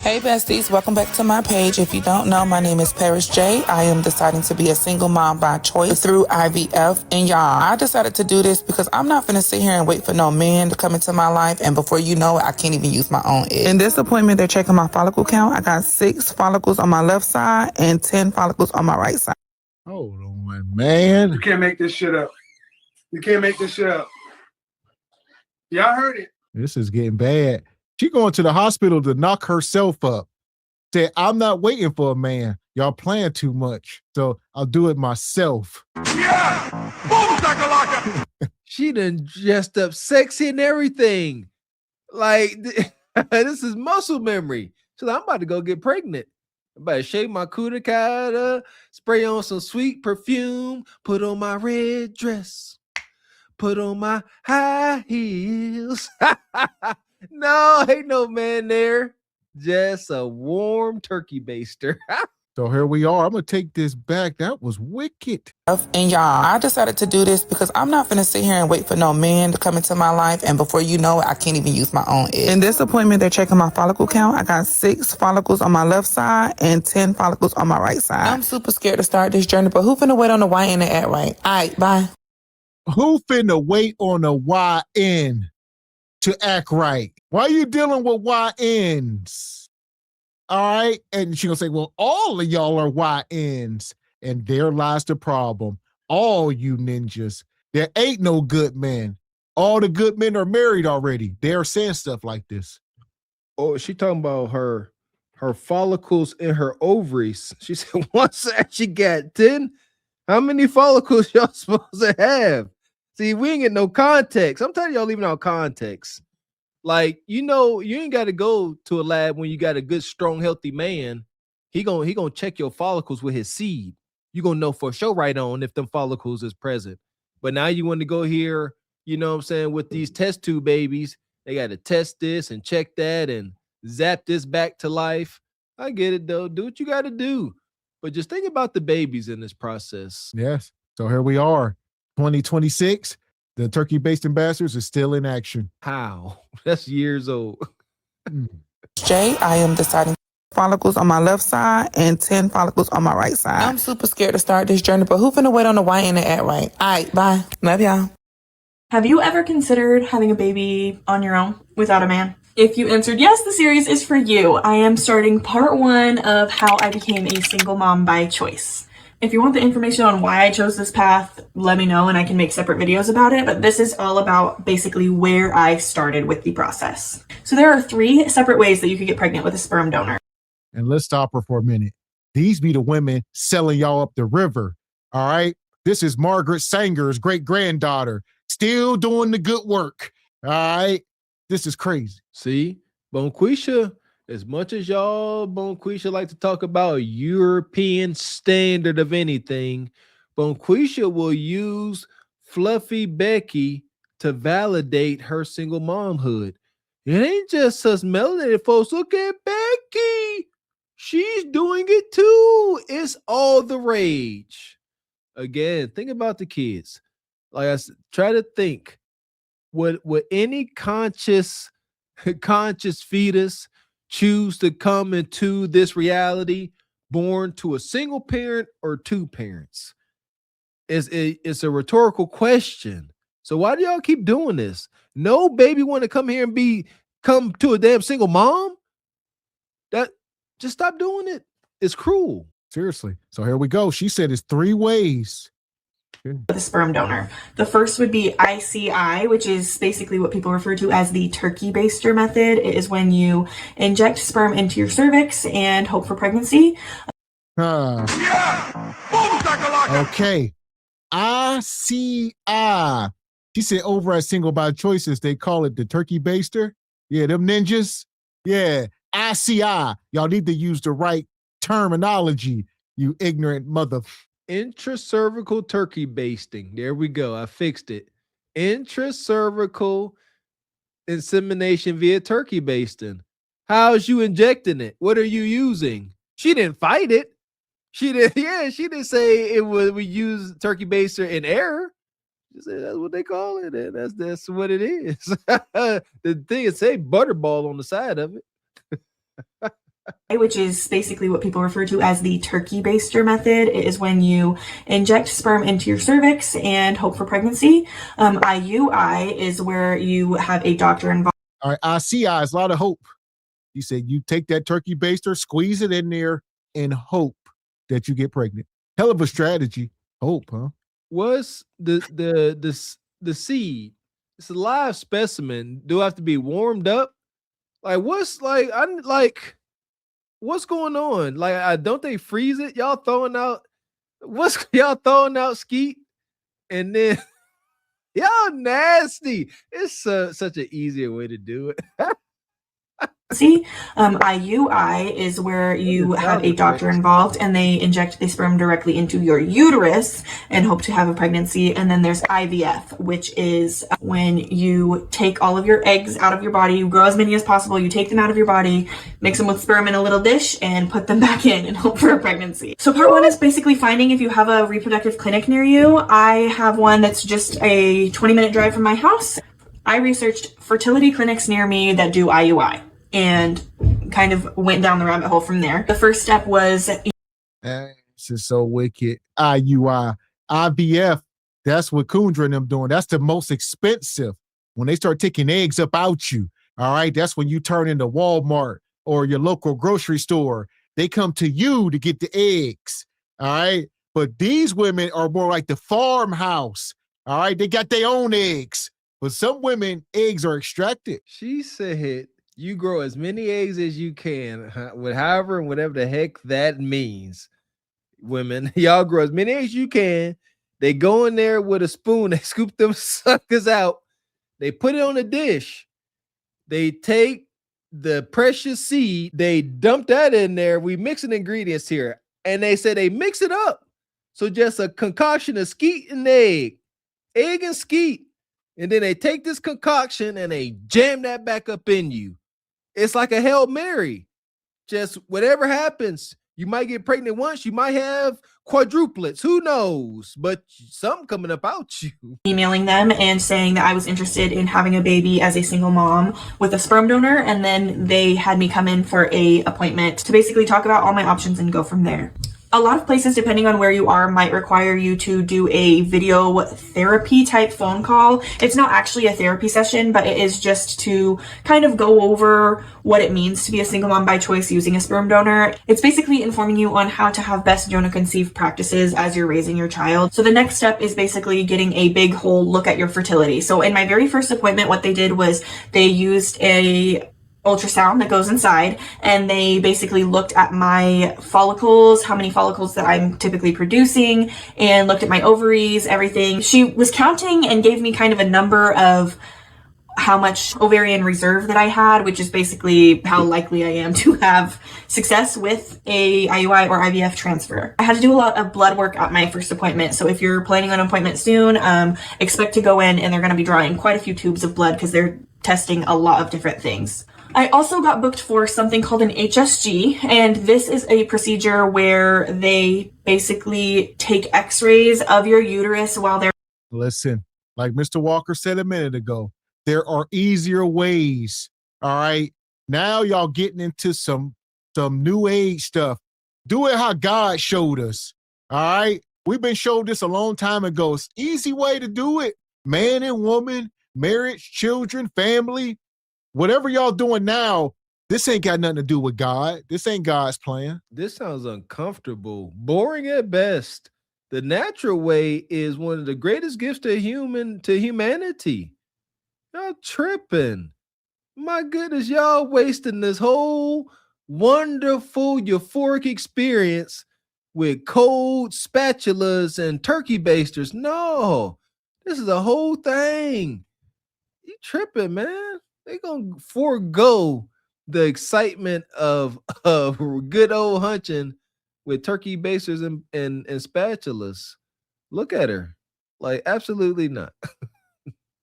Hey besties, welcome back to my page. If you don't know, my name is Paris J. I am deciding to be a single mom by choice through IVF. And y'all, I decided to do this because I'm not finna sit here and wait for no man to come into my life. And before you know it, I can't even use my own egg. In this appointment, they're checking my follicle count. I got 6 follicles on my left side and 10 follicles on my right side. Hold on, man. You can't make this shit up. You can't make this shit up. Y'all heard it. This is getting bad. She going to the hospital to knock herself up. Said, I'm not waiting for a man. Y'all playing too much. So I'll do it myself. Yeah! Boom, shakalaka! She done dressed up sexy and everything. Like, this is muscle memory. So I'm about to go get pregnant. I'm about to shave my cuticata, spray on some sweet perfume, put on my red dress, put on my high heels. No, ain't no man there. Just a warm turkey baster. So here we are. I'm going to take this back. That was wicked. And y'all, I decided to do this because I'm not finna sit here and wait for no man to come into my life. And before you know it, I can't even use my own egg. In this appointment, they're checking my follicle count. I got 6 follicles on my left side and 10 follicles on my right side. I'm super scared to start this journey, but who finna wait on the YN and act right? All right, bye. Who finna wait on the YN to act right? Why are you dealing with YNs? All right. And she gonna say, well, all of y'all are YNs. And there lies the problem. All you ninjas. There ain't no good men. All the good men are married already. They're saying stuff like this. Oh, she talking about her follicles in her ovaries. She said, once she got 10, how many follicles y'all supposed to have? See, we ain't get no context. I'm telling y'all leaving out context. Like, you ain't got to go to a lab when you got a good, strong, healthy man. He gonna check your follicles with his seed. You gonna know for sure right on if them follicles is present. But now you want to go here, you know what I'm saying, with these test tube babies. They got to test this and check that and zap this back to life. I get it, though. Do what you got to do. But just think about the babies in this process. Yes. So here we are, 2026. The turkey basting Basters is still in action. How? That's years old. Jay, I am deciding follicles on my left side and 10 follicles on my right side. I'm super scared to start this journey, but who finna wait on the YN and act right? All right, bye. Love y'all. Have you ever considered having a baby on your own without a man? If you answered yes, the series is for you. I am starting part 1 of how I became a single mom by choice. If you want the information on why I chose this path, let me know and I can make separate videos about it. But this is all about basically where I started with the process. So there are 3 separate ways that you could get pregnant with a sperm donor. And let's stop her for a minute. These be the women selling y'all up the river. All right. This is Margaret Sanger's great granddaughter, still doing the good work. All right. This is crazy. See, Bonquisha, as much as y'all Bonquisha like to talk about European standard of anything, Bonquisha will use Fluffy Becky to validate her single momhood. It ain't just us melanated folks. Look at Becky. She's doing it too. It's all the rage. Again, think about the kids. Like I said, try to think. Would any conscious fetus choose to come into this reality born to a single parent or 2 parents? It's a rhetorical question. So why do y'all keep doing this? No baby want to come here and come to a damn single mom? Just stop doing it. It's cruel. Seriously. So here we go. She said it's 3 ways. The sperm donor. The first would be ICI, which is basically what people refer to as the turkey baster method. It is when you inject sperm into your cervix and hope for pregnancy. Yeah! Boom, shakalaka! Okay. ICI. She said over at Single by Choices, they call it the turkey baster. Yeah, them ninjas. Yeah, ICI. Y'all need to use the right terminology, you ignorant mother. Intracervical turkey basting. There we go. I fixed it. Intracervical insemination via turkey basting. How's you injecting it? What are you using? She didn't fight it. She didn't say we use turkey baster in error. She said that's what they call it, and that's what it is. The thing is, say butterball on the side of it. which is basically what people refer to as the turkey baster method. It is when you inject sperm into your cervix and hope for pregnancy. IUI is where you have a doctor involved. All right, ICI is a lot of hope. You said you take that turkey baster, squeeze it in there, and hope that you get pregnant. Hell of a strategy. Hope, huh? What's the seed? It's a live specimen. Do I have to be warmed up? Like what's like I'm like what's going on? Like don't they freeze it? Y'all throwing out what's y'all throwing out skeet and then y'all nasty. It's such an easier way to do it. IUI is where you have a doctor involved and they inject the sperm directly into your uterus and hope to have a pregnancy. And then there's IVF, which is when you take all of your eggs out of your body, you grow as many as possible, you take them out of your body, mix them with sperm in a little dish and put them back in and hope for a pregnancy. So part one is basically finding if you have a reproductive clinic near you. I have one that's just a 20-minute drive from my house. I researched fertility clinics near me that do IUI. And kind of went down the rabbit hole from there. The first step was... This is so wicked. IUI. IVF, that's what Kundra and them doing. That's the most expensive. When they start taking eggs up out you, all right, that's when you turn into Walmart or your local grocery store. They come to you to get the eggs, all right? But these women are more like the farmhouse, all right? They got their own eggs. But some women, eggs are extracted. She said... You grow as many eggs as you can, with however and whatever the heck that means. Women, y'all grow as many eggs as you can. They go in there with a spoon, they scoop them suckers out, they put it on a dish. They take the precious seed, they dump that in there. We mix the ingredients here, and they say they mix it up. So just a concoction of skeet and egg and skeet. And then they take this concoction and they jam that back up in you. It's like a Hail Mary. Just whatever happens, you might get pregnant once, you might have quadruplets, who knows? But something coming up out you. Emailing them and saying that I was interested in having a baby as a single mom with a sperm donor, and then they had me come in for a appointment to basically talk about all my options and go from there. A lot of places, depending on where you are, might require you to do a video therapy type phone call. It's not actually a therapy session, but it is just to kind of go over what it means to be a single mom by choice using a sperm donor. It's basically informing you on how to have best donor conceived practices as you're raising your child. So the next step is basically getting a big whole look at your fertility. So in my very first appointment, what they did was they used a ultrasound that goes inside, and they basically looked at my follicles, how many follicles that I'm typically producing, and looked at my ovaries, everything. She was counting and gave me kind of a number of how much ovarian reserve that I had, which is basically how likely I am to have success with a IUI or IVF transfer. I had to do a lot of blood work at my first appointment. So if you're planning on an appointment soon, expect to go in and they're going to be drawing quite a few tubes of blood because they're testing a lot of different things. I also got booked for something called an HSG, and this is a procedure where they basically take x-rays of your uterus while they're... Listen, like Mr. Walker said a minute ago, there are easier ways, all right? Now y'all getting into some new age stuff. Do it how God showed us, all right? We've been showed this a long time ago. It's an easy way to do it. Man and woman, marriage, children, family. Whatever y'all doing now, this ain't got nothing to do with God. This ain't God's plan. This sounds uncomfortable, boring at best. The natural way is one of the greatest gifts to humanity. Y'all tripping. My goodness, y'all wasting this whole wonderful euphoric experience with cold spatulas and turkey basters. No, this is a whole thing. You tripping, man. They gonna forego the excitement of good old hunching with turkey basters and spatulas. Look at her. Like, absolutely not.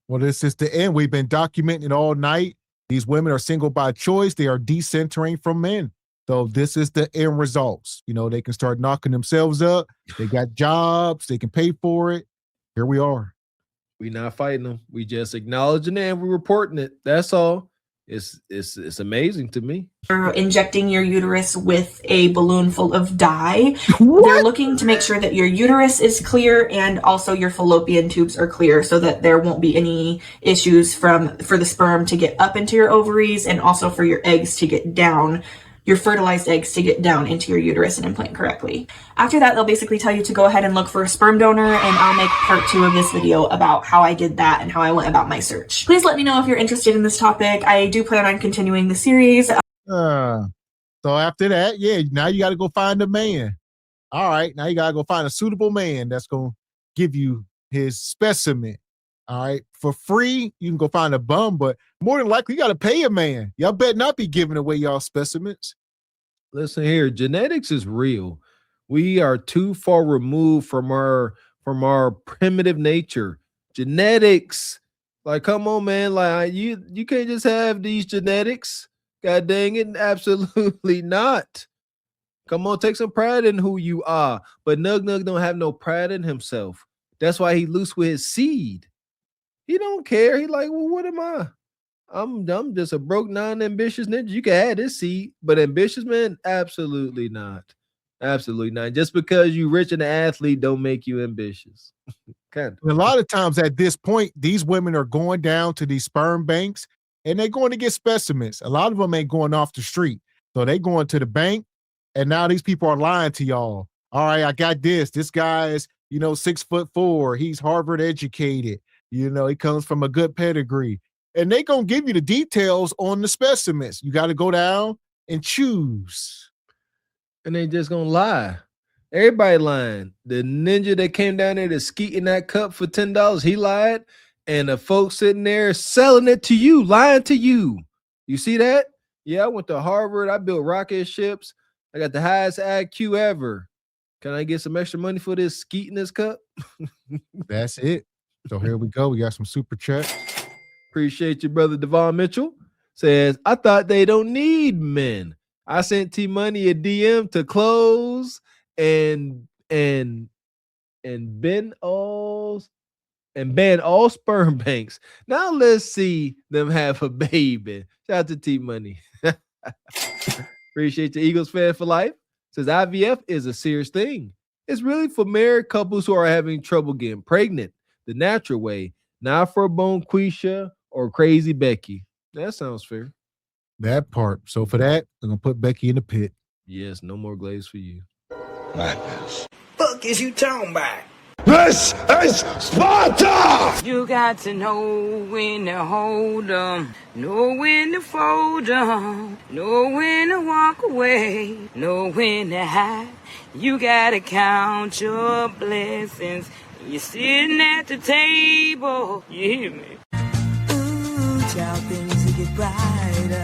Well, this is the end. We've been documenting it all night. These women are single by choice. They are decentering from men. So this is the end results. You know, they can start knocking themselves up. They got jobs. They can pay for it. Here we are. We not fighting them. We just acknowledging it and we're reporting it. That's all. it's amazing to me. Injecting your uterus with a balloon full of dye. What? They're looking to make sure that your uterus is clear and also your fallopian tubes are clear so that there won't be any issues for the sperm to get up into your ovaries and also for your eggs to get down, your fertilized eggs to get down into your uterus and implant correctly. After that, they'll basically tell you to go ahead and look for a sperm donor, and I'll make part 2 of this video about how I did that and how I went about my search. Please let me know if you're interested in this topic. I do plan on continuing the series. So after that, yeah, now you got to go find a man. All right, now you got to go find a suitable man that's going to give you his specimen. All right, for free, you can go find a bum, but more than likely, you got to pay a man. Y'all better not be giving away y'all specimens. Listen here, genetics is real. We are too far removed from our primitive nature. Genetics, like, come on, man, like you can't just have these genetics. God dang it, absolutely not. Come on, take some pride in who you are. But Nug Nug don't have no pride in himself. That's why he loose with his seed. He don't care. He like, well, what am I? I'm just a broke, non-ambitious ninja. You can have this seed, but ambitious, man, absolutely not. Absolutely not. Just because you rich and an athlete don't make you ambitious. A lot of times at this point, these women are going down to these sperm banks and they're going to get specimens. A lot of them ain't going off the street. So they going to the bank, and now these people are lying to y'all. All right, I got this. This guy is, 6'4". He's Harvard educated. He comes from a good pedigree. And they going to give you the details on the specimens. You got to go down and choose. And they just going to lie. Everybody lying. The ninja that came down there to skeet in that cup for $10, he lied. And the folks sitting there selling it to you, lying to you. You see that? Yeah, I went to Harvard. I built rocket ships. I got the highest IQ ever. Can I get some extra money for this skeet in this cup? That's it. So here we go. We got some super chat. Appreciate you, brother Devon Mitchell. Says, I thought they don't need men. I sent T-Money a DM to close and ban all sperm banks. Now let's see them have a baby. Shout out to T-Money. Appreciate the Eagles fan for life. Says IVF is a serious thing. It's really for married couples who are having trouble getting pregnant the natural way, not for Bonquisha or Crazy Becky. That sounds fair. That part. So for that, I'm going to put Becky in the pit. Yes, no more glaze for you. Madness. Fuck is you talking about? This is Sparta! You got to know when to hold 'em, know when to fold 'em, know when to walk away, know when to hide. You gotta count your blessings. You're sitting at the table. You hear me? Ooh, child, things will get brighter.